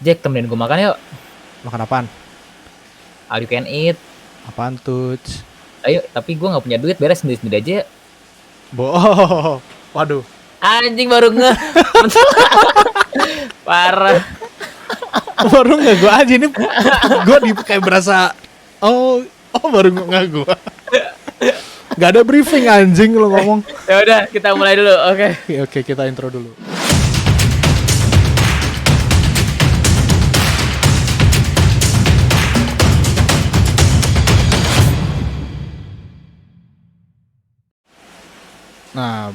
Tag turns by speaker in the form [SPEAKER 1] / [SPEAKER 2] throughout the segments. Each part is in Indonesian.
[SPEAKER 1] Jack, temenin gue makan yuk.
[SPEAKER 2] Makan apaan?
[SPEAKER 1] All you can eat.
[SPEAKER 2] Apaan tuh?
[SPEAKER 1] Ayo, tapi gue nggak punya duit, beres sendiri-sendiri aja.
[SPEAKER 2] Oh, waduh.
[SPEAKER 1] Anjing baru ngeh. Parah.
[SPEAKER 2] Baru nggak gue aja nih. Gue kayak berasa. Oh baru nggak gue. Gak ada briefing anjing lo ngomong.
[SPEAKER 1] Ya udah, kita mulai dulu. Oke.
[SPEAKER 2] Oke, kita intro dulu. Nah,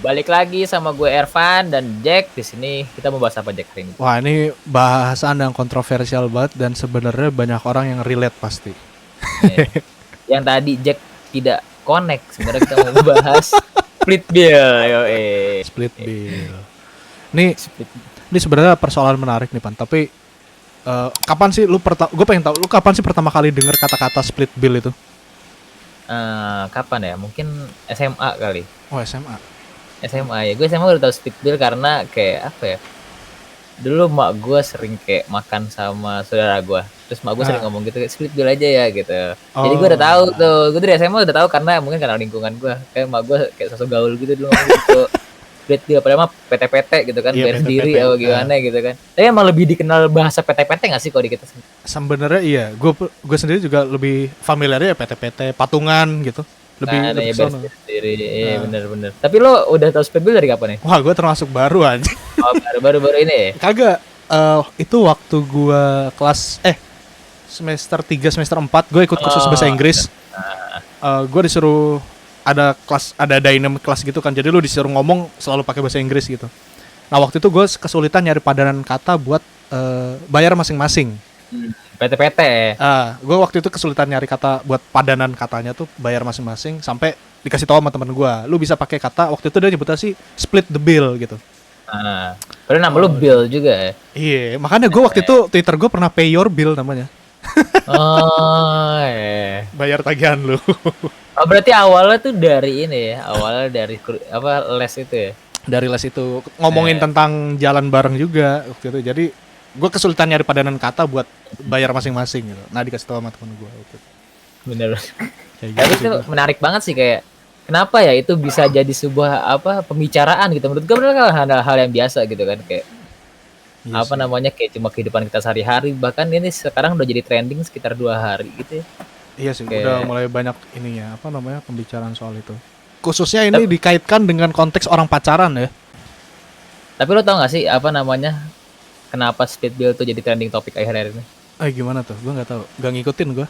[SPEAKER 1] balik lagi sama gue Ervan dan Jack. Di sini kita mau bahas apa, Jack, hari ini?
[SPEAKER 2] Wah, ini bahasan yang kontroversial banget dan sebenarnya banyak orang yang relate pasti.
[SPEAKER 1] Yang tadi Jack tidak connect. Sebenarnya kita mau bahas split bill.
[SPEAKER 2] Split bill. Ini sebenarnya persoalan menarik nih, Pan. Tapi kapan sih gue pengen tahu lu kapan sih pertama kali dengar kata-kata split bill itu?
[SPEAKER 1] Kapan ya? Mungkin SMA kali.
[SPEAKER 2] Oh, SMA
[SPEAKER 1] ya. Gue SMA udah tahu split bill karena kayak apa ya? Dulu mak gue sering kayak makan sama saudara gue. Terus mak gue sering ngomong gitu, kayak split bill aja ya gitu. Jadi gue udah tahu tuh. Gue dari SMA udah tahu karena mungkin karena lingkungan gue. Kayak mak gue kayak sosok gaul gitu dulu ngomong gitu. Split bill padahal mah PT-PT gitu kan,
[SPEAKER 2] iya,
[SPEAKER 1] bayar sendiri atau gimana gitu kan. Tapi emang lebih dikenal bahasa PT-PT nggak sih kalau di kita?
[SPEAKER 2] Sebenarnya iya, gue sendiri juga lebih familiar ya PT-PT patungan gitu. Lebih
[SPEAKER 1] ya bayar sendiri. Iya bener. Tapi lo udah tahu split bill dari kapan nih?
[SPEAKER 2] Wah, gue termasuk baru aja.
[SPEAKER 1] Oh, baru-baru ini ya?
[SPEAKER 2] Kagak. Itu waktu gue kelas semester 3 semester 4 gue ikut kursus bahasa Inggris. Gue disuruh ada dynamic kelas gitu kan. Jadi lu disuruh ngomong selalu pakai bahasa Inggris gitu. Nah, waktu itu gue kesulitan nyari padanan kata buat bayar masing-masing.
[SPEAKER 1] PT-PT.
[SPEAKER 2] Gue waktu itu kesulitan nyari kata buat padanan katanya tuh bayar masing-masing sampai dikasih tahu sama temen gue, lu bisa pakai kata waktu itu dia nyebutnya sih split the bill gitu.
[SPEAKER 1] Padahal nama lu Bill juga ya?
[SPEAKER 2] Iya, makanya gue waktu itu Twitter gue pernah pay your bill namanya. Bayar tagihan lu.
[SPEAKER 1] Oh, berarti awalnya tuh dari ini ya, awalnya dari les itu ya?
[SPEAKER 2] Dari les itu ngomongin tentang jalan bareng juga waktu itu. Jadi gue kesulitan nyari padanan kata buat bayar masing-masing gitu. Nah, dikasih tahu sama temen gue gitu.
[SPEAKER 1] Bener.
[SPEAKER 2] Gitu.
[SPEAKER 1] Tapi itu menarik banget sih, kayak kenapa ya itu bisa jadi sebuah pembicaraan gitu. Menurut gue bener kan hal yang biasa gitu kan, kayak kayak cuma kehidupan kita sehari-hari. Bahkan ini sekarang udah jadi trending sekitar 2 hari gitu ya.
[SPEAKER 2] Iya sih, udah mulai banyak ininya pembicaraan soal itu. Khususnya ini dikaitkan dengan konteks orang pacaran ya.
[SPEAKER 1] Tapi lo tau gak sih kenapa split bill tuh jadi trending topik akhir-akhir ini?
[SPEAKER 2] Gimana tuh? Gue nggak tahu, nggak ngikutin gue.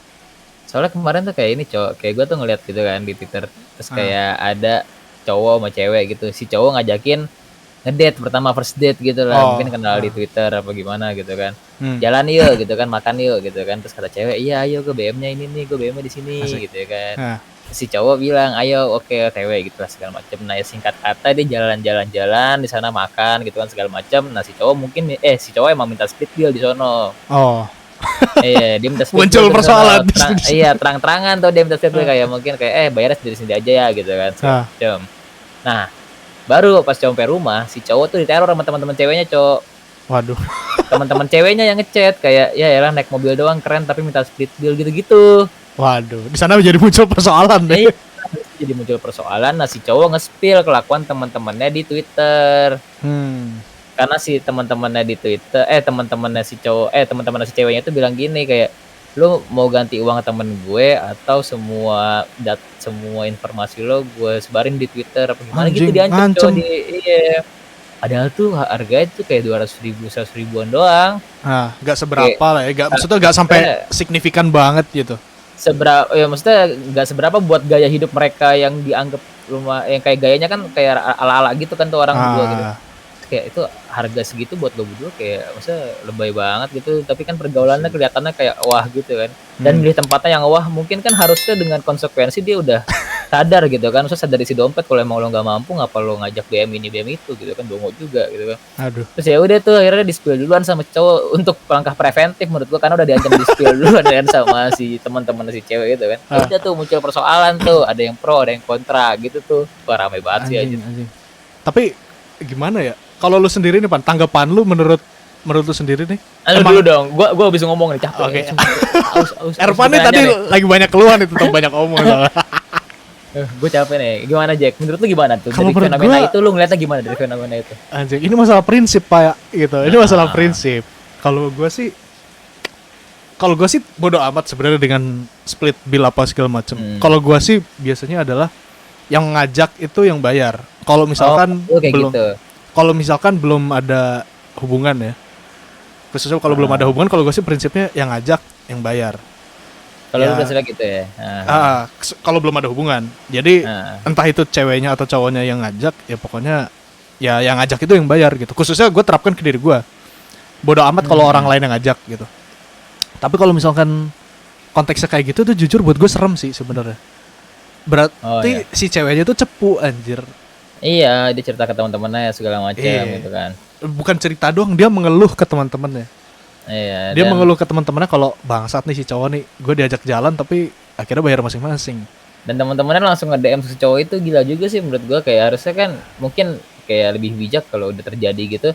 [SPEAKER 1] Soalnya kemarin tuh kayak ini kayak gue tuh ngeliat gitu kan di Twitter. Terus kayak ada cowok sama cewek gitu. Si cowok ngajakin ngedate pertama, first date gitu lah. Mungkin kenal di Twitter apa gimana gitu kan. Jalan yuk gitu kan, makan yuk gitu kan. Terus kata cewek, iya ayo gue BM-nya ini nih, gue BM-nya di sini gitu ya kan. Si cowok bilang, ayo oke OTW gitu lah segala macam. Nah ya singkat kata dia jalan di sana makan gitu kan segala macam. Nah si cowok emang minta split bill di sono. Iya, dia minta split
[SPEAKER 2] muncul persoalan.
[SPEAKER 1] Iya, terang-terangan tuh dia minta split bill kayak mungkin kayak bayarnya sendiri-sendiri aja ya gitu kan. Nah, baru pas sampai rumah si cowok tuh diteror sama teman-teman ceweknya, Cok.
[SPEAKER 2] Waduh.
[SPEAKER 1] Teman-teman ceweknya yang ngechat kayak ya elah naik mobil doang keren tapi minta split bill gitu-gitu.
[SPEAKER 2] Waduh, di sana jadi muncul persoalan deh.
[SPEAKER 1] Jadi muncul persoalan. Nah si cowok nge-spill kelakuan teman-temannya di Twitter. Karena si teman-temannya di Twitter, teman-temannya si ceweknya itu bilang gini kayak, lu mau ganti uang temen gue atau semua informasi lo gue sebarin di Twitter apa gimana gitu, diancam cowok iya. Padahal tuh harganya tuh kayak 200.000 100.000-an doang.
[SPEAKER 2] Gak seberapa lah ya, maksudnya gak sampai signifikan banget gitu.
[SPEAKER 1] Maksudnya gak seberapa buat gaya hidup mereka yang dianggap yang kayak gayanya kan kayak ala-ala gitu kan tuh orang berdua gitu. Kayak itu harga segitu buat lo berdua kayak maksudnya lebay banget gitu. Tapi kan pergaulannya kelihatannya kayak wah gitu kan. Dan milih tempatnya yang wah, mungkin kan harusnya dengan konsekuensi dia udah sadar gitu kan. Maksudnya sadar isi dompet, kalau emang lo nggak mampu ngapa lo ngajak BM ini BM itu gitu kan, dongo juga gitu kan. Terus ya udah tuh akhirnya di-spill duluan sama cowok untuk langkah preventif menurut gua, karena udah diancam di-spill duluan kan sama si teman-teman si cewek gitu kan. Udah tuh muncul persoalan tuh, ada yang pro ada yang kontra gitu tuh. Wah ramai banget sih aja.
[SPEAKER 2] Tapi gimana ya? Kalau lu sendiri nih Pan, tanggapan lu menurut menurut lu sendiri nih?
[SPEAKER 1] Aduh dulu dong, gua habis ngomong nih capek.
[SPEAKER 2] Oke.
[SPEAKER 1] Aus.
[SPEAKER 2] Ervan nih tadi lagi banyak keluhan itu tentang banyak omong soalnya.
[SPEAKER 1] Gue capek nih. Gimana Jack? Menurut lu gimana tuh?
[SPEAKER 2] Kalau
[SPEAKER 1] Dari
[SPEAKER 2] menurut
[SPEAKER 1] fenomena
[SPEAKER 2] gua-
[SPEAKER 1] itu lu ngeliatnya gimana dari fenomena itu?
[SPEAKER 2] Anjir, ini masalah prinsip Pak gitu. Ini masalah prinsip. Kalau gue sih bodo amat sebenarnya dengan split bill apa segala macem. Kalau gue sih biasanya adalah yang ngajak itu yang bayar. Kalau misalkan
[SPEAKER 1] kayak
[SPEAKER 2] belum
[SPEAKER 1] gitu.
[SPEAKER 2] kalau misalkan belum ada hubungan ya. Khususnya kalau belum ada hubungan, kalau gue sih prinsipnya yang ngajak yang bayar.
[SPEAKER 1] Kalau
[SPEAKER 2] Ya.
[SPEAKER 1] lu prinsipnya gitu ya.
[SPEAKER 2] Kalau belum ada hubungan. Jadi
[SPEAKER 1] Nah.
[SPEAKER 2] entah itu ceweknya atau cowoknya yang ngajak, ya pokoknya ya yang ngajak itu yang bayar gitu. Khususnya gue terapkan ke diri gue. Bodoh amat kalau orang lain yang ngajak gitu. Tapi kalau misalkan konteksnya kayak gitu tuh jujur buat gue serem sih sebenarnya. Berarti si ceweknya tuh cepu anjir.
[SPEAKER 1] Iya, dia cerita ke teman-temannya segala macam
[SPEAKER 2] Iya.
[SPEAKER 1] gitu kan.
[SPEAKER 2] Bukan cerita doang, dia mengeluh ke teman-temannya.
[SPEAKER 1] Iya.
[SPEAKER 2] Dia mengeluh ke teman-temannya kalau bangsat nih si cowok nih, gue diajak jalan tapi akhirnya bayar masing-masing.
[SPEAKER 1] Dan teman-temannya langsung nge-DM si cowok itu gila juga sih menurut gua, kayak harusnya kan mungkin kayak lebih bijak kalau udah terjadi gitu.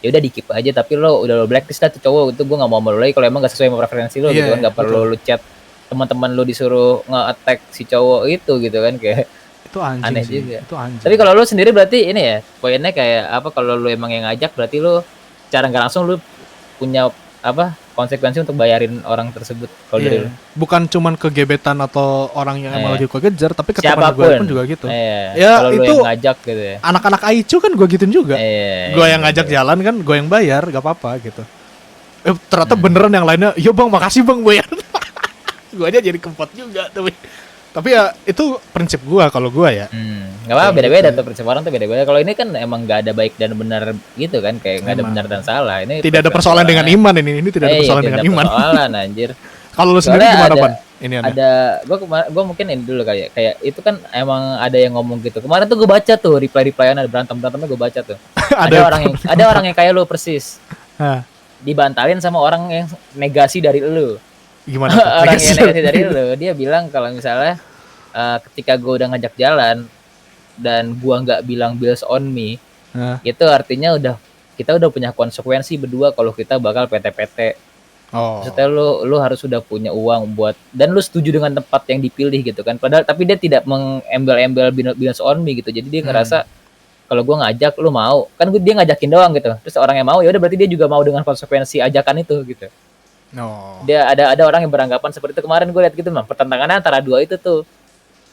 [SPEAKER 1] Ya udah di-keep aja, tapi lo blacklist lah tuh cowok itu, gua enggak mau lagi kalau emang enggak sesuai sama preferensi lo gitu kan, enggak perlu lu chat teman-teman lo disuruh nge-attack si cowok itu gitu kan, kayak
[SPEAKER 2] Itu anjing
[SPEAKER 1] aneh
[SPEAKER 2] sih.
[SPEAKER 1] juga.
[SPEAKER 2] Itu anjing.
[SPEAKER 1] Tapi kalau lu sendiri berarti ini ya, poinnya kayak apa, kalau lu emang yang ngajak berarti lu cara nggak langsung lu punya apa konsekuensi untuk bayarin orang tersebut kalau dari lu.
[SPEAKER 2] Bukan cuman ke gebetan atau orang yang emang lagi gue kejar, tapi ke teman
[SPEAKER 1] Siapapun
[SPEAKER 2] gue pun juga gitu.
[SPEAKER 1] Ya, kalau lu
[SPEAKER 2] itu
[SPEAKER 1] yang ngajak gitu ya.
[SPEAKER 2] anak-anak Aicu kan gue gituin juga. Gue yang ngajak
[SPEAKER 1] gitu.
[SPEAKER 2] jalan kan, gue yang bayar, gak apa-apa gitu. Ternyata beneran yang lainnya, iya bang makasih bang bayar. Gue aja jadi kempot juga tapi ya itu prinsip gue kalau gue ya.
[SPEAKER 1] Nggak apa, beda-beda tuh prinsip orang tuh beda-beda. Kalau ini kan emang nggak ada baik dan benar gitu kan, kayak nggak ada benar dan salah. Ini
[SPEAKER 2] tidak ada persoalan dengan iman ini tidak ada persoalan dengan iman.
[SPEAKER 1] Persoalan anjir.
[SPEAKER 2] Kalau lu sendiri gimana Pan? Ini
[SPEAKER 1] ada gue mungkin ini dulu kayak itu kan emang ada yang ngomong gitu. Kemarin tuh gue baca tuh reply-replyan ada berantemnya gue baca tuh. ada orang yang kayak lu persis. Dibantalin sama orang yang negasi dari lu.
[SPEAKER 2] Gimana?
[SPEAKER 1] Orang yang negasi dari lu, dia bilang kalau misalnya ketika gue udah ngajak jalan dan gua nggak bilang bills on me, itu artinya kita udah punya konsekuensi berdua kalau kita bakal PT-PT. Maksudnya lu harus sudah punya uang buat, dan lu setuju dengan tempat yang dipilih gitu kan. Padahal tapi dia tidak mengembel-embel bills on me gitu. Jadi dia ngerasa kalau gua ngajak lu mau, kan dia ngajakin doang gitu. Terus orang yang mau ya udah berarti dia juga mau dengan konsekuensi ajakan itu gitu. Dia ada orang yang beranggapan seperti itu. Kemarin gue lihat gitu mah, pertentangannya antara dua itu tuh.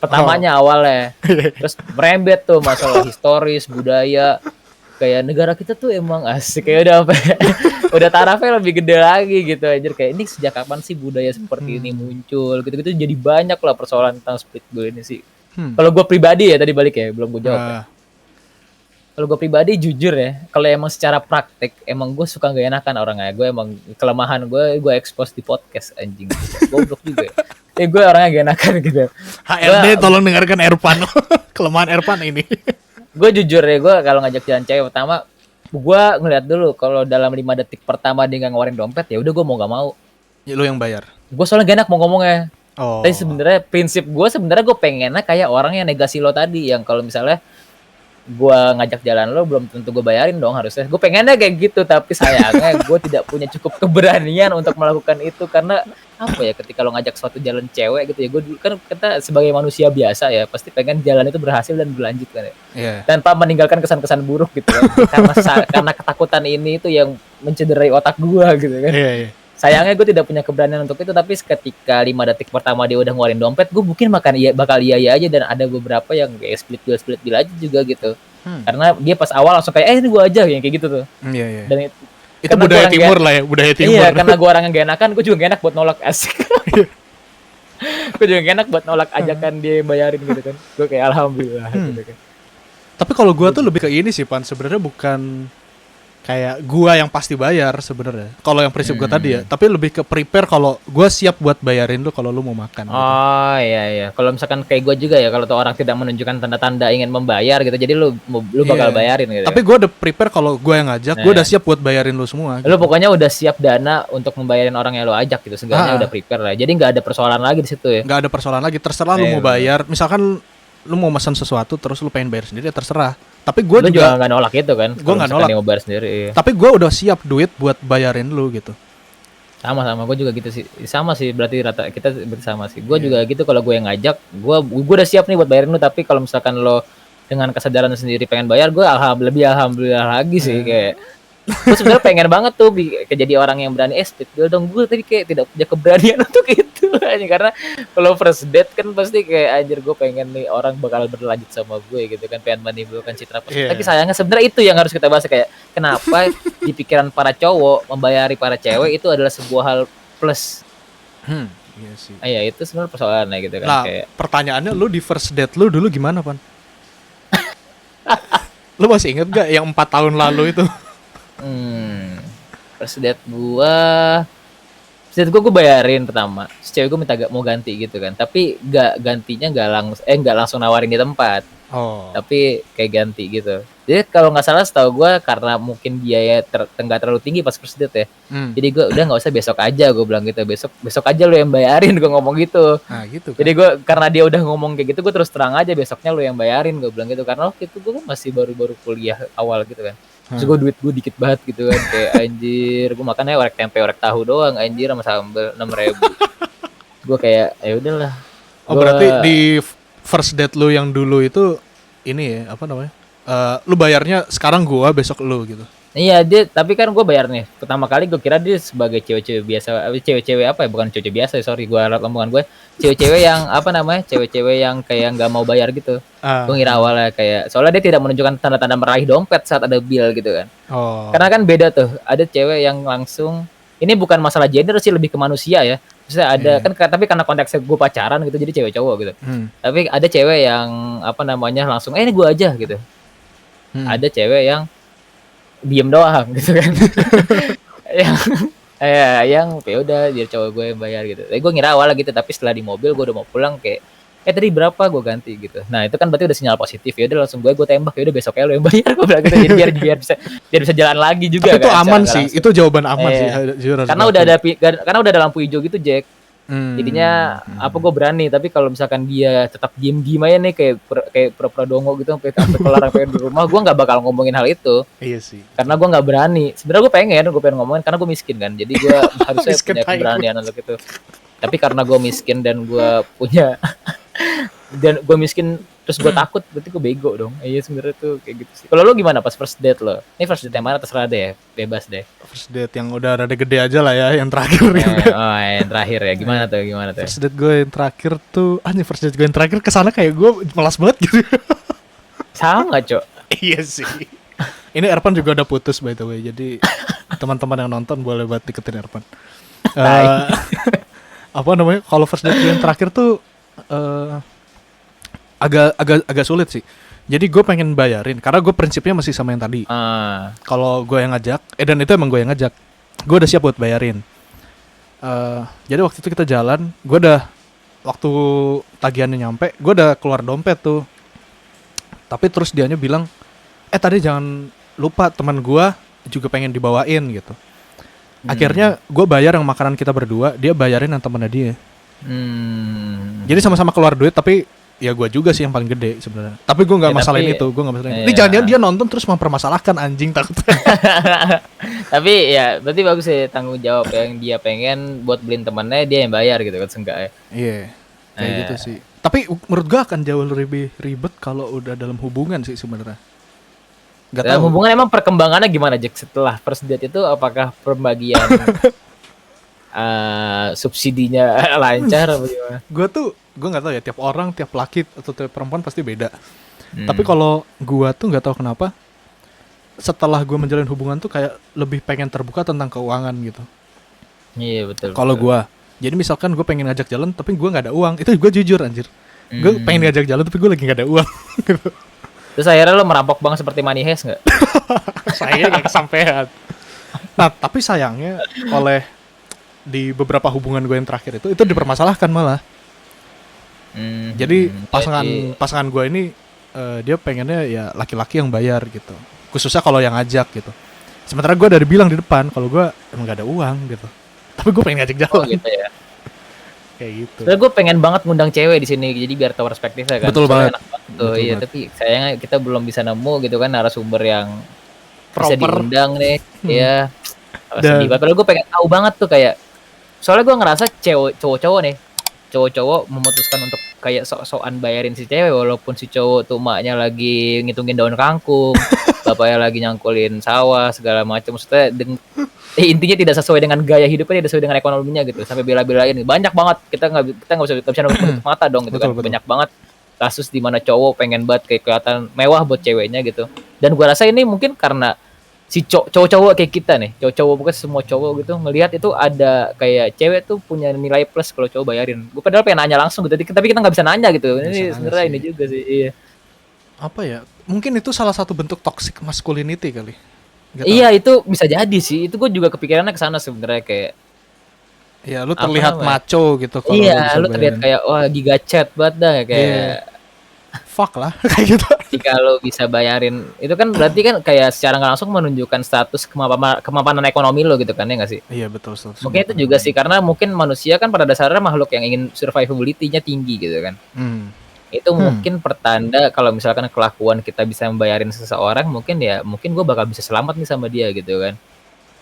[SPEAKER 1] Pertamanya awalnya, terus merembet tuh masalah historis, budaya, kayak negara kita tuh emang asik, kayak udah apa udah tarafnya lebih gede lagi gitu anjir, kayak ini sejak kapan sih budaya seperti ini muncul gitu-gitu. Jadi banyak lah persoalan tentang split bill ini sih. Kalau gue pribadi ya, tadi balik ya, belum gue jawab ya. Kalau gue pribadi jujur ya, kalau emang secara praktek emang gue suka gak enakan orangnya. Gue emang kelemahan gue expose di podcast anjing. Goblok juga. Gue orangnya gak enakan gitu.
[SPEAKER 2] HRD tolong dengarkan Ervan. Kelemahan Ervan ini.
[SPEAKER 1] Gue jujur ya, gue kalau ngajak jalan cewek pertama, gue ngeliat dulu kalau dalam 5 detik pertama dia nggak ngeluarin dompet, ya udah gue mau nggak mau.
[SPEAKER 2] Ya lu yang bayar.
[SPEAKER 1] Gue soalnya gak enak mau ngomongnya. Tapi sebenarnya prinsip gue gue pengennya kayak orang yang negasi lo tadi, yang kalau misalnya gue ngajak jalan lo belum tentu gue bayarin dong harusnya. Gue pengennya kayak gitu, tapi sayangnya gue tidak punya cukup keberanian untuk melakukan itu. Karena apa ya, ketika lo ngajak suatu jalan cewek gitu ya, gue kan kita sebagai manusia biasa ya pasti pengen jalan itu berhasil dan berlanjut kan ya, tanpa meninggalkan kesan-kesan buruk gitu kan. karena ketakutan ini itu yang mencederai otak gue gitu kan. Sayangnya gue tidak punya keberanian untuk itu. Tapi ketika 5 detik pertama dia udah ngeluarin dompet, gue mungkin bakal iya aja. Dan ada beberapa yang kayak split bill aja juga gitu. Karena dia pas awal langsung kayak ini gue aja yang kayak gitu tuh. Dan
[SPEAKER 2] itu budaya timur lah ya, budaya timur.
[SPEAKER 1] Iya, karena gue orang yang gak enakan, gue juga gak enak buat nolak, asik. Gue juga gak enak buat nolak ajakan dia bayarin gitu kan. Gue kayak alhamdulillah gitu kan.
[SPEAKER 2] Tapi kalau gue tuh lebih ke ini sih Pan, sebenarnya bukan kayak gua yang pasti bayar sebenarnya. Kalau yang prinsip gua tadi ya, tapi lebih ke prepare kalau gua siap buat bayarin lu kalau lu mau makan.
[SPEAKER 1] Oh gitu. Iya. Kalau misalkan kayak gua juga ya, kalau tuh orang tidak menunjukkan tanda-tanda ingin membayar gitu, jadi lu bakal bayarin gitu.
[SPEAKER 2] Tapi gua udah prepare kalau gua yang ngajak, gua udah siap buat bayarin lu semua.
[SPEAKER 1] Lu pokoknya udah siap dana untuk membayarin orang yang lu ajak gitu, segalanya udah prepare lah. Jadi nggak ada persoalan lagi di situ ya.
[SPEAKER 2] Nggak ada persoalan lagi, terserah lu mau bayar. Misalkan lu mau pesan sesuatu terus lu pengen bayar sendiri ya terserah. Tapi gue
[SPEAKER 1] Lu
[SPEAKER 2] juga
[SPEAKER 1] nggak nolak itu kan?
[SPEAKER 2] Gue nggak nolak.
[SPEAKER 1] Dia mau bayar sendiri. Iya.
[SPEAKER 2] Tapi gue udah siap duit buat bayarin lu gitu.
[SPEAKER 1] Sama gue juga gitu sih. Sama sih, berarti rata kita bersama sih. Gue juga gitu, kalau gue yang ngajak, gue udah siap nih buat bayarin lu, tapi kalau misalkan lo dengan kesadaran sendiri pengen bayar, gue alhamdulillah lagi sih. Kayak gue sebenarnya pengen banget tuh jadi orang yang berani speed deal dong. Gue tadi kayak tidak punya keberanian untuk itu aja, karena kalau first date kan pasti kayak anjir, gue pengen nih orang bakal berlanjut sama gue gitu kan, pengen menimbulkan citra positif. Tapi sayangnya sebenarnya itu yang harus kita bahas, kayak kenapa di pikiran para cowok membayari para cewek itu adalah sebuah hal plus.
[SPEAKER 2] Iya sih.
[SPEAKER 1] Ya itu sebenarnya persoalannya gitu kan.
[SPEAKER 2] Nah,
[SPEAKER 1] kayak
[SPEAKER 2] pertanyaannya lu di first date lu dulu gimana, Pan? Lu masih inget gak yang 4 tahun lalu itu?
[SPEAKER 1] First date gue bayarin pertama. Terus cewek gue minta mau ganti gitu kan, tapi gantinya nggak langsung nawarin di tempat. Tapi kayak ganti gitu. Jadi kalau nggak salah setahu gue, karena mungkin biaya nggak terlalu tinggi pas first date ya. Jadi gue udah nggak usah, besok aja, gue bilang gitu. Besok aja lu yang bayarin, gue ngomong gitu.
[SPEAKER 2] Nah gitu kan.
[SPEAKER 1] Jadi gue, karena dia udah ngomong kayak gitu, gue terus terang aja, besoknya lu yang bayarin, gue bilang gitu. Karena waktu itu gue kan masih baru kuliah awal gitu kan. Terus gue duit gue dikit banget gitu kan, kayak anjir, gue makannya orek tempe orek tahu doang anjir, sama sambel 6.000. Gue kayak ya udahlah.
[SPEAKER 2] Berarti di first date lu yang dulu itu ini ya, apa namanya? Lu bayarnya sekarang gua, besok lu gitu.
[SPEAKER 1] Iya, tapi kan gue bayar nih. Pertama kali gue kira dia sebagai cewek-cewek biasa, cewek-cewek apa ya? Bukan cewek biasa, sorry, gue omongan gue. Cewek-cewek yang apa namanya? Cewek-cewek yang kayak nggak mau bayar gitu. Gue ngira awalnya kayak, soalnya dia tidak menunjukkan tanda-tanda meraih dompet saat ada bill gitu kan. Karena kan beda tuh. Ada cewek yang langsung, ini bukan masalah gender sih, lebih ke manusia ya. Maksudnya ada kan, tapi karena konteksnya gue pacaran gitu, jadi cewek cowok gitu. Tapi ada cewek yang apa namanya langsung, ini gue aja gitu. Ada cewek yang diem doang gitu kan. yang ya udah dia cowok gue yang bayar gitu. Gue ngira awalnya gitu, tapi setelah di mobil gue udah mau pulang kayak tadi berapa, gue ganti gitu. Nah itu kan berarti udah sinyal positif. Ya udah langsung gue tembak, ya udah besoknya lo yang bayar, gue bilang gitu. Jadi biar bisa jalan lagi juga.
[SPEAKER 2] Tapi itu
[SPEAKER 1] kan,
[SPEAKER 2] aman sih, itu jawaban aman sih.
[SPEAKER 1] Karena udah ada lampu hijau gitu, Jack. Jadinya apa, gue berani. Tapi kalau misalkan dia tetap diem aja nih, kayak pura-pura dongo gitu sampai kelar pengen di rumah, gue nggak bakal ngomongin hal itu.
[SPEAKER 2] Iya sih.
[SPEAKER 1] Karena gue nggak berani. Sebenarnya gue pengen ngomongin, karena gue miskin kan. Jadi gue harusnya punya keberanian untuk itu. Tapi karena gue miskin dan gue punya dan gue miskin terus gue takut, berarti gue bego dong. Iya sebenarnya tuh kayak gitu sih. Kalau lo gimana pas first date lo? Ini first date yang mana, terserah deh, bebas deh.
[SPEAKER 2] First date yang udah rada gede aja lah ya, yang terakhir.
[SPEAKER 1] Yang terakhir ya, gimana tuh?
[SPEAKER 2] First date gue yang terakhir tuh, first date gue yang terakhir kesana kayak gue malas banget gitu.
[SPEAKER 1] Sama Cok.
[SPEAKER 2] Iya sih. Ini Erpan juga udah putus by the way, jadi teman-teman yang nonton boleh buat deketin Erpan. Apa namanya? Kalau first date gue yang terakhir tuh agak sulit sih. Jadi gue pengen bayarin karena gue prinsipnya masih sama yang tadi. Kalau gue yang ngajak, dan itu emang gue yang ngajak, gue udah siap buat bayarin. Jadi waktu itu kita jalan, gue udah, waktu tagihannya nyampe, gue udah keluar dompet tuh. Tapi terus dianya bilang, tadi jangan lupa teman gue juga pengen dibawain gitu. Akhirnya gue bayar yang makanan kita berdua, dia bayarin yang temennya dia. Jadi sama-sama keluar duit, tapi ya gue juga sih yang paling gede sebenarnya. Tapi gue nggak masalahin itu, gue nggak masalahin. Ini jangan dia nonton terus mempermasalahkan, anjing takutnya.
[SPEAKER 1] Tapi ya berarti bagus sih tanggung jawab, yang dia pengen buat beliin temannya, dia yang bayar gitu kan, seenggaknya.
[SPEAKER 2] Iya, kayak gitu sih. Tapi menurut gue akan jauh lebih ribet kalau udah dalam hubungan sih sebenarnya.
[SPEAKER 1] Dalam hubungan emang perkembangannya gimana, Jack? Setelah first date itu apakah pembagian subsidinya lancar apa gimana?
[SPEAKER 2] Gue nggak tahu ya, tiap orang, tiap laki atau tiap perempuan pasti beda. Tapi kalau gue tuh nggak tahu kenapa, setelah gue menjalin hubungan tuh kayak lebih pengen terbuka tentang keuangan gitu.
[SPEAKER 1] Iya betul.
[SPEAKER 2] Kalau gue, jadi misalkan gue pengen ngajak jalan tapi gue nggak ada uang, itu gue jujur anjir. Gue pengen ngajak jalan tapi gue lagi nggak ada uang.
[SPEAKER 1] Terus akhirnya lo merampok banget seperti Money Heist nggak?
[SPEAKER 2] Saya nggak kesampean. Nah tapi sayangnya di beberapa hubungan gue yang terakhir itu dipermasalahkan malah. Jadi pasangan gue ini dia pengennya ya laki-laki yang bayar gitu, khususnya kalau yang ngajak gitu. Sementara gue dari bilang di depan kalau gue emang gak ada uang gitu, tapi gue pengen ngajak jalan.
[SPEAKER 1] Gitu ya.
[SPEAKER 2] kayak gitu.
[SPEAKER 1] Sebenarnya gue pengen banget ngundang cewek di sini, jadi biar tahu perspektifnya kan.
[SPEAKER 2] Betul banget.
[SPEAKER 1] Enak banget tuh, iya. Tapi sayangnya kita belum bisa nemu gitu kan narasumber yang bisa diundang nih. Iya. Sedih banget. Padahal gue pengen tahu banget tuh kayak, soalnya gue ngerasa cowok-cowok nih, cowok-cowok memutuskan untuk kayak sok-sokan bayarin si cewek walaupun si cowok tuh maknya lagi ngitungin daun kangkung, bapaknya lagi nyangkulin sawah segala macam. Maksudnya intinya tidak sesuai dengan gaya hidupnya, tidak sesuai dengan ekonominya gitu, sampai bela-belain. Banyak banget, kita nggak bisa nutup mata dong gitu kan. Banyak banget kasus di mana cowok pengen banget kayak kelihatan mewah buat ceweknya gitu. Dan gua rasa ini mungkin karena si cowok-cowok kayak kita nih, cowok-cowok bukan semua cowok gitu ngelihat itu ada kayak cewek tuh punya nilai plus kalau cowok bayarin. Gue padahal pengen nanya langsung gitu, tapi kita nggak bisa nanya gitu. Ini sebenarnya ini juga sih. Iya.
[SPEAKER 2] Apa ya? Mungkin itu salah satu bentuk toxic masculinity kali.
[SPEAKER 1] Iya, itu bisa jadi sih. Itu gue juga kepikirannya ke sana sebenarnya kayak.
[SPEAKER 2] Ya, lu terlihat macho gitu kalau
[SPEAKER 1] iya, lu terlihat kayak wah giga chat banget dah kayak.
[SPEAKER 2] Fuck lah kayak gitu.
[SPEAKER 1] Jika lo bisa bayarin itu kan berarti kan kayak secara nggak langsung menunjukkan status kemapanan ekonomi lo gitu kan, ya nggak sih?
[SPEAKER 2] Iya betul.
[SPEAKER 1] Mungkin itu juga sih karena mungkin manusia kan pada dasarnya makhluk yang ingin survivability-nya tinggi gitu kan. Itu mungkin pertanda kalau misalkan kelakuan kita bisa membayarin seseorang, mungkin gue bakal bisa selamat nih sama dia gitu kan.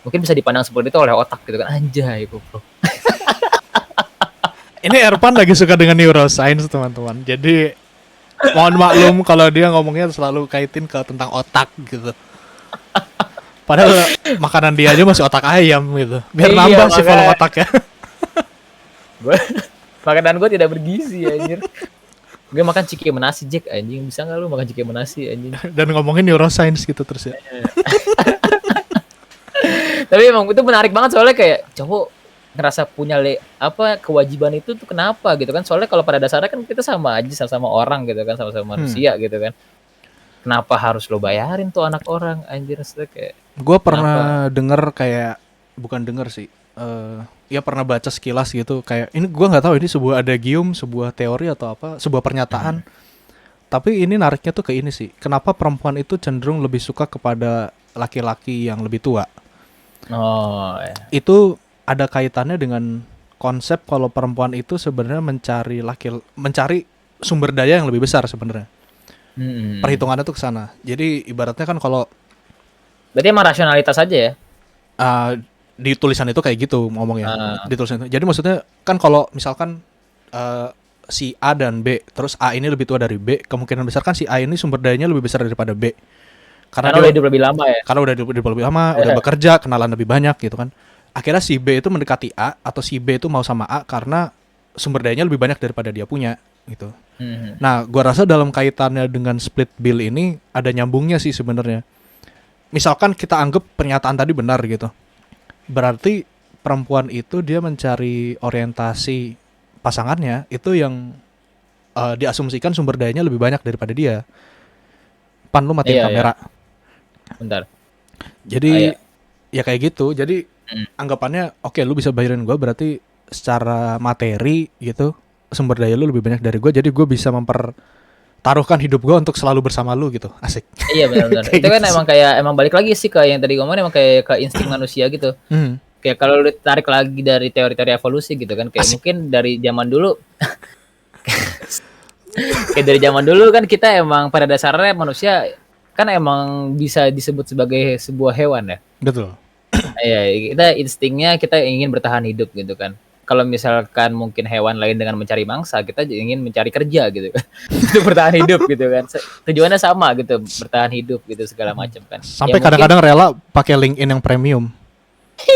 [SPEAKER 1] Mungkin bisa dipandang seperti itu oleh otak gitu kan. Anjay goblok.
[SPEAKER 2] Ini Erpan lagi suka dengan neuroscience teman-teman. Jadi mohon maklum kalau dia ngomongnya selalu kaitin ke tentang otak gitu. Padahal makanan dia aja masih otak ayam gitu. Biar nambah sih kalau otaknya.
[SPEAKER 1] Makanan gue tidak bergizi anjir. Gue makan ciki menasi Jack anjing. Bisa gak lu makan ciki menasi anjing?
[SPEAKER 2] Dan ngomongin neuroscience gitu terus ya.
[SPEAKER 1] Tapi emang itu menarik banget soalnya kayak cowok ngerasa punya kewajiban itu tuh kenapa gitu kan. Soalnya kalau pada dasarnya kan kita sama aja, sama orang gitu kan, sama-sama manusia gitu kan. Kenapa harus lo bayarin tuh anak orang anjir? Kayak
[SPEAKER 2] gue pernah denger kayak, bukan denger sih, ya pernah baca sekilas gitu kayak ini gue nggak tahu ini sebuah adagium, sebuah teori atau apa, sebuah pernyataan. Tapi ini nariknya tuh ke ini sih, kenapa perempuan itu cenderung lebih suka kepada laki-laki yang lebih tua. Itu ada kaitannya dengan konsep kalau perempuan itu sebenarnya mencari sumber daya yang lebih besar sebenarnya. Perhitungannya tuh ke sana. Jadi ibaratnya kan kalau
[SPEAKER 1] berarti emang rasionalitas aja ya?
[SPEAKER 2] Di tulisan itu kayak gitu ngomongnya. Di tulisan itu. Jadi maksudnya kan kalau misalkan si A dan B, terus A ini lebih tua dari B, kemungkinan besar kan si A ini sumber dayanya lebih besar daripada B.
[SPEAKER 1] Karena udah hidup lebih lama ya?
[SPEAKER 2] Karena udah hidup lebih lama, udah bekerja, kenalan lebih banyak gitu kan. Akhirnya si B itu mendekati A, atau si B itu mau sama A karena sumber dayanya lebih banyak daripada dia punya gitu. Nah, gua rasa dalam kaitannya dengan split bill ini ada nyambungnya sih sebenarnya. Misalkan kita anggap pernyataan tadi benar gitu. Berarti perempuan itu dia mencari orientasi pasangannya itu yang diasumsikan sumber dayanya lebih banyak daripada dia. Pan lu matiin kamera.
[SPEAKER 1] Bentar.
[SPEAKER 2] Jadi ya kayak gitu. Jadi anggapannya oke, lu bisa bayarin gue berarti secara materi gitu sumber daya lu lebih banyak dari gue, jadi gue bisa mempertaruhkan hidup gue untuk selalu bersama lu gitu. Asik.
[SPEAKER 1] Iya benar-benar. Itu kan gitu. emang balik lagi sih ke yang tadi ngomongin, emang kayak ke insting manusia gitu. Kayak kalau lu tarik lagi dari teori-teori evolusi gitu kan, kayak mungkin dari zaman dulu kayak dari zaman dulu kan kita emang pada dasarnya manusia kan emang bisa disebut sebagai sebuah hewan ya.
[SPEAKER 2] Betul.
[SPEAKER 1] Iya, kita instingnya kita ingin bertahan hidup gitu kan. Kalau misalkan mungkin hewan lain dengan mencari mangsa, kita ingin mencari kerja gitu kan. Untuk bertahan hidup gitu kan. Tujuannya sama gitu, bertahan hidup gitu segala macam kan.
[SPEAKER 2] Sampai ya, kadang-kadang rela pakai LinkedIn yang premium.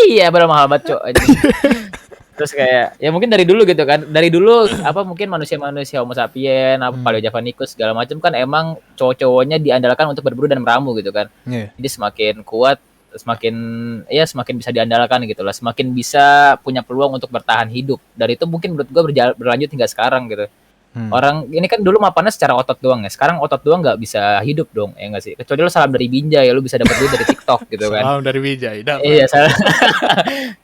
[SPEAKER 1] Iya, benar mahal banget, Cok. Terus kayak ya mungkin dari dulu gitu kan. Dari dulu mungkin manusia-manusia Homo sapien, Paleojavanicus segala macam kan emang cowok-cowoknya diandalkan untuk berburu dan meramu gitu kan. Jadi semakin kuat, semakin bisa diandalkan gitu lah, semakin bisa punya peluang untuk bertahan hidup. Dari itu mungkin menurut gue berlanjut hingga sekarang gitu. Orang ini kan dulu mapannya secara otot doang ya, sekarang otot doang nggak bisa hidup dong, ya nggak sih? Kecuali lo salam dari Binjai, lo bisa dapat duit dari TikTok gitu kan.
[SPEAKER 2] Salam dari Binjai.
[SPEAKER 1] Iya, salam.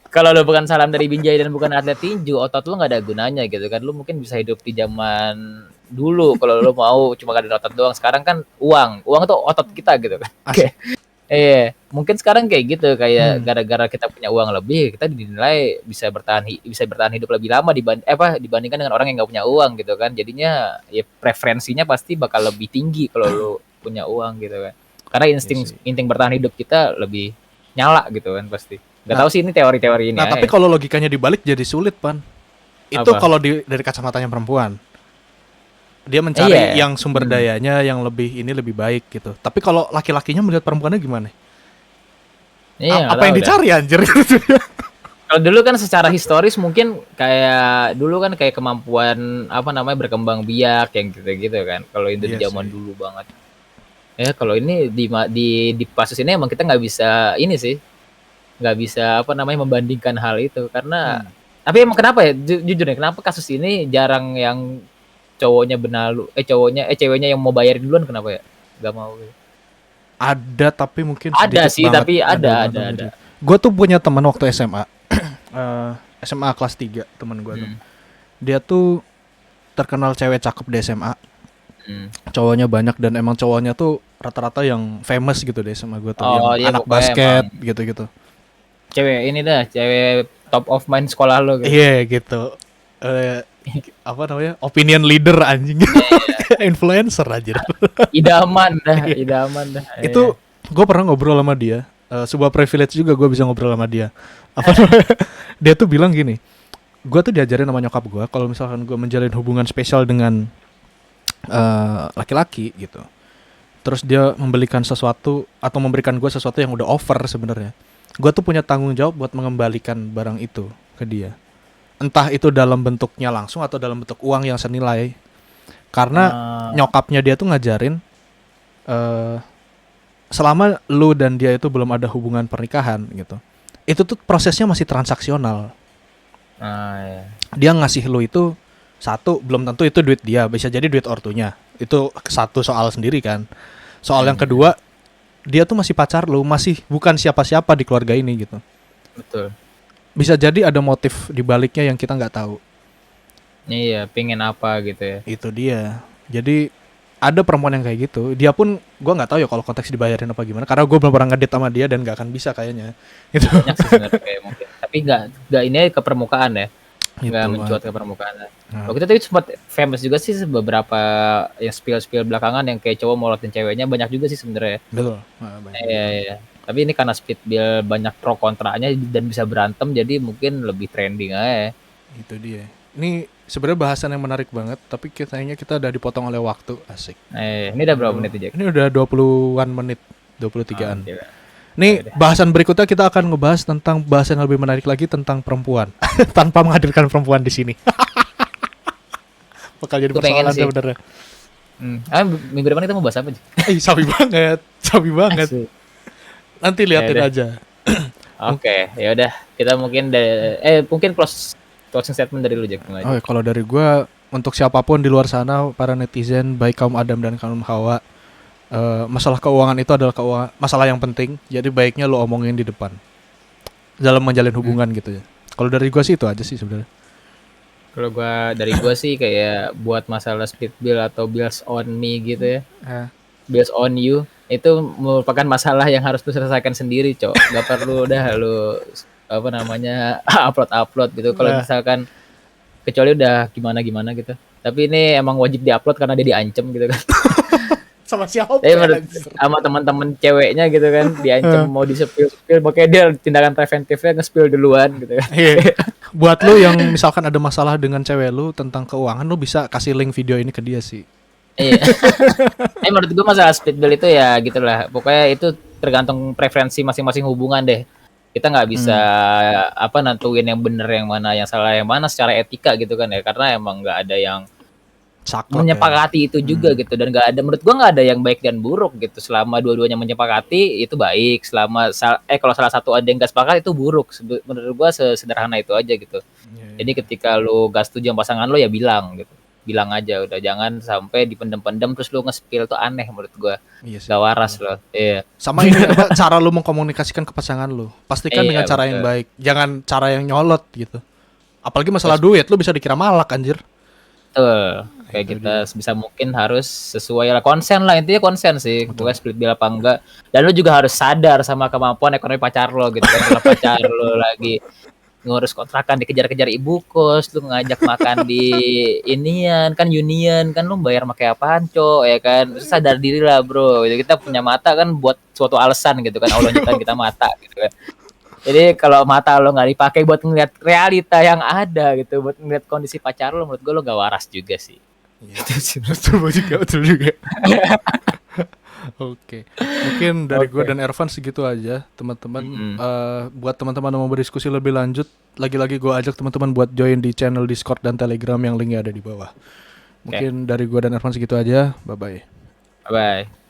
[SPEAKER 1] Kalau lo bukan salam dari Binjai dan bukan atlet tinju, otot lo nggak ada gunanya gitu kan. Lo mungkin bisa hidup di zaman dulu kalau lo mau cuma ada otot doang. Sekarang kan uang tuh otot kita gitu kan. Iya, mungkin sekarang kayak gitu, kayak
[SPEAKER 2] Hmm.
[SPEAKER 1] gara-gara kita punya uang lebih, kita dinilai bisa bertahan hidup lebih lama dibandingkan dengan orang yang nggak punya uang gitu kan. Jadinya ya preferensinya pasti bakal lebih tinggi kalau lu punya uang gitu kan. Karena
[SPEAKER 2] Iya
[SPEAKER 1] insting
[SPEAKER 2] sih.
[SPEAKER 1] insting bertahan hidup kita lebih nyala gitu kan pasti. Gak
[SPEAKER 2] Nah,
[SPEAKER 1] tahu sih ini teori-teori ini
[SPEAKER 2] nah tapi
[SPEAKER 1] ya.
[SPEAKER 2] kalau logikanya dibalik jadi sulit, Pan. Itu
[SPEAKER 1] Apa?
[SPEAKER 2] kalau dari kacamatanya perempuan. Dia
[SPEAKER 1] Iya
[SPEAKER 2] mencari
[SPEAKER 1] ya.
[SPEAKER 2] yang sumber
[SPEAKER 1] Hmm.
[SPEAKER 2] dayanya yang lebih baik gitu. Tapi kalau laki-lakinya melihat perempuannya gimana?
[SPEAKER 1] Iya nggak
[SPEAKER 2] Apa
[SPEAKER 1] tahu
[SPEAKER 2] yang
[SPEAKER 1] dah.
[SPEAKER 2] dicari anjir?
[SPEAKER 1] Kalau dulu kan secara historis mungkin kayak dulu kan kayak kemampuan apa namanya berkembang biak yang gitu-gitu kan. Kalau itu di
[SPEAKER 2] Iya
[SPEAKER 1] zaman
[SPEAKER 2] sih.
[SPEAKER 1] dulu banget. Ya kalau ini di kasus ini emang kita nggak bisa ini sih, nggak bisa apa namanya membandingkan hal itu karena
[SPEAKER 2] Hmm.
[SPEAKER 1] tapi emang kenapa ya jujur nih kenapa kasus ini jarang yang cowoknya benalu ceweknya yang mau bayarin duluan kenapa ya? Nggak mau.
[SPEAKER 2] Ada tapi mungkin
[SPEAKER 1] Ada
[SPEAKER 2] sedikit
[SPEAKER 1] sih
[SPEAKER 2] banget.
[SPEAKER 1] tapi ada.
[SPEAKER 2] Gue tuh punya teman waktu SMA. SMA kelas 3 teman gue tuh.
[SPEAKER 1] Hmm.
[SPEAKER 2] Dia tuh terkenal cewek cakep di SMA.
[SPEAKER 1] Hmm.
[SPEAKER 2] Cowoknya banyak dan emang cowoknya tuh rata-rata yang famous gitu deh sama gue tuh.
[SPEAKER 1] Oh
[SPEAKER 2] Yang
[SPEAKER 1] dia
[SPEAKER 2] anak
[SPEAKER 1] pokoknya emang
[SPEAKER 2] basket gitu-gitu.
[SPEAKER 1] cewek top of mind sekolah lo gitu.
[SPEAKER 2] Iya gitu. Eh, apa namanya? Opinion leader anjing. Influencer aja.
[SPEAKER 1] Idaman dah.
[SPEAKER 2] Itu gue pernah ngobrol sama dia. Sebuah privilege juga gue bisa ngobrol sama dia. Apa namanya? Dia tuh bilang gini. Gue tuh diajarin sama nyokap gue kalau misalkan gue menjalin hubungan spesial dengan laki-laki gitu. Terus dia membelikan sesuatu atau memberikan gue sesuatu yang udah over sebenarnya. Gue tuh punya tanggung jawab buat mengembalikan barang itu ke dia. Entah itu dalam bentuknya langsung atau dalam bentuk uang yang senilai. Karena nyokapnya dia tuh ngajarin eh selama lu dan dia itu belum ada hubungan pernikahan gitu. Itu tuh prosesnya masih transaksional.
[SPEAKER 1] Iya.
[SPEAKER 2] Dia ngasih lu itu satu belum tentu itu duit dia, bisa jadi duit ortunya. Itu satu soal sendiri kan. Soal yang kedua, dia tuh masih pacar lu, masih bukan siapa-siapa di keluarga ini gitu.
[SPEAKER 1] Betul.
[SPEAKER 2] Bisa jadi ada motif di baliknya yang kita nggak tahu.
[SPEAKER 1] Iya, pengen apa gitu ya.
[SPEAKER 2] Itu dia. Jadi ada perempuan yang kayak gitu. Dia pun gue nggak tahu ya kalau konteks dibayarin apa gimana. Karena gue belum pernah ngedate sama dia dan nggak akan bisa kayaknya. Itu.
[SPEAKER 1] Banyak sih sebenarnya kayak mungkin. Tapi nggak ini ke permukaan ya. Nggak
[SPEAKER 2] Itu
[SPEAKER 1] mencuat
[SPEAKER 2] banget.
[SPEAKER 1] ke permukaan.
[SPEAKER 2] Nah,
[SPEAKER 1] Waktu itu tapi sempat famous juga sih beberapa yang spill belakangan yang kayak cowok molotin ceweknya banyak juga sih sebenarnya.
[SPEAKER 2] betul. Nah, banyak
[SPEAKER 1] Iya,
[SPEAKER 2] juga.
[SPEAKER 1] iya. Tapi ini karena speed bill banyak pro kontranya dan bisa berantem jadi mungkin lebih trending aja.
[SPEAKER 2] Itu dia. Ini sebenarnya bahasan yang menarik banget, tapi kayaknya kita udah dipotong oleh waktu. Asik.
[SPEAKER 1] Ini udah berapa menit aja?
[SPEAKER 2] Ini udah 20-an menit, 23-an.
[SPEAKER 1] Gila.
[SPEAKER 2] Nih,
[SPEAKER 1] Yaudah.
[SPEAKER 2] bahasan berikutnya kita akan ngebahas tentang bahasan yang lebih menarik lagi tentang perempuan. Tanpa menghadirkan perempuan di sini. Bakal jadi
[SPEAKER 1] Gue pengen
[SPEAKER 2] persoalan
[SPEAKER 1] sih.
[SPEAKER 2] sebenarnya.
[SPEAKER 1] Minggu depan kita mau bahas apa sih?
[SPEAKER 2] Sabi banget, sabi banget.
[SPEAKER 1] Asik.
[SPEAKER 2] Nanti liatin
[SPEAKER 1] Yaudah.
[SPEAKER 2] aja.
[SPEAKER 1] Oke, ya udah kita mungkin mungkin closing statement dari lu Jack
[SPEAKER 2] Oh, ya, kalau dari gua untuk siapapun di luar sana, para netizen, baik kaum Adam dan kaum Hawa, masalah keuangan itu adalah masalah yang penting. Jadi baiknya lo omongin di depan dalam menjalin hubungan gitu ya. Kalau dari gua sih itu aja sih sebenarnya.
[SPEAKER 1] Kalau dari gua sih kayak buat masalah speed bill atau bills on me gitu ya. Bills on you itu merupakan masalah yang harus lu selesaikan sendiri, Cok. Gak perlu udah lu apa namanya upload gitu. Kalau misalkan kecuali udah gimana gitu. Tapi ini emang wajib diupload karena dia diancam gitu kan.
[SPEAKER 2] Sama siapa?
[SPEAKER 1] Sama teman-teman ceweknya gitu kan diancam mau di-spill makanya dia tindakan preventifnya nge-spill duluan gitu kan.
[SPEAKER 2] Buat lu yang misalkan ada masalah dengan cewek lu tentang keuangan, lu bisa kasih link video ini ke dia sih.
[SPEAKER 1] Iya. Menurut gue masalah speed bill itu ya gitulah. Pokoknya itu tergantung preferensi masing-masing hubungan deh. Kita nggak bisa nentuin yang bener yang mana, yang salah yang mana secara etika gitu kan ya. Karena emang nggak ada yang menyepakati itu juga gitu, dan nggak ada, menurut gua nggak ada yang baik dan buruk gitu. Selama dua-duanya menyepakati itu baik. Selama kalau salah satu ada yang nggak sepakat itu buruk. Menurut gua sesederhana itu aja gitu. Jadi ketika lu gak setuju sama pasangan lu ya bilang gitu, bilang aja udah, jangan sampai dipendem-pendem terus lu nge-spill tuh aneh menurut gua. Gak waras loh. Iya.
[SPEAKER 2] Sama ini cara lu mengkomunikasikan ke pasangan lu, pastikan dengan cara yang baik, jangan cara yang nyolot gitu. Apalagi masalah duit, lu bisa dikira malak anjir.
[SPEAKER 1] Betul. Kayak
[SPEAKER 2] itu
[SPEAKER 1] kita
[SPEAKER 2] dia.
[SPEAKER 1] sebisa mungkin harus sesuai lah, konsen lah, intinya konsen sih.
[SPEAKER 2] Betul.
[SPEAKER 1] Pokoknya split bill apa enggak. Dan lu juga harus sadar sama kemampuan ekonomi pacar lo gitu kan. Kalau pacar lo lagi ngurus kontrakan dikejar-kejar ibu kos, lu ngajak makan di inian kan union kan, lu bayar pakai apaan cok ya kan. Terus sadar diri lah bro, kita punya mata kan buat suatu alasan gitu kan, Allah nyiptain kita mata gitu kan. Jadi kalau mata lo nggak dipakai buat ngeliat realita yang ada gitu, buat ngeliat kondisi pacar lo, menurut gue lo gak waras juga sih.
[SPEAKER 2] Gitu sih. Betul juga. Oke. Mungkin dari gue dan Ervan segitu aja, teman-teman. Buat teman-teman yang mau berdiskusi lebih lanjut, lagi-lagi gue ajak teman-teman buat join di channel Discord dan Telegram yang linknya ada di bawah. Mungkin dari gue dan Ervan segitu aja. Bye-bye.
[SPEAKER 1] Bye.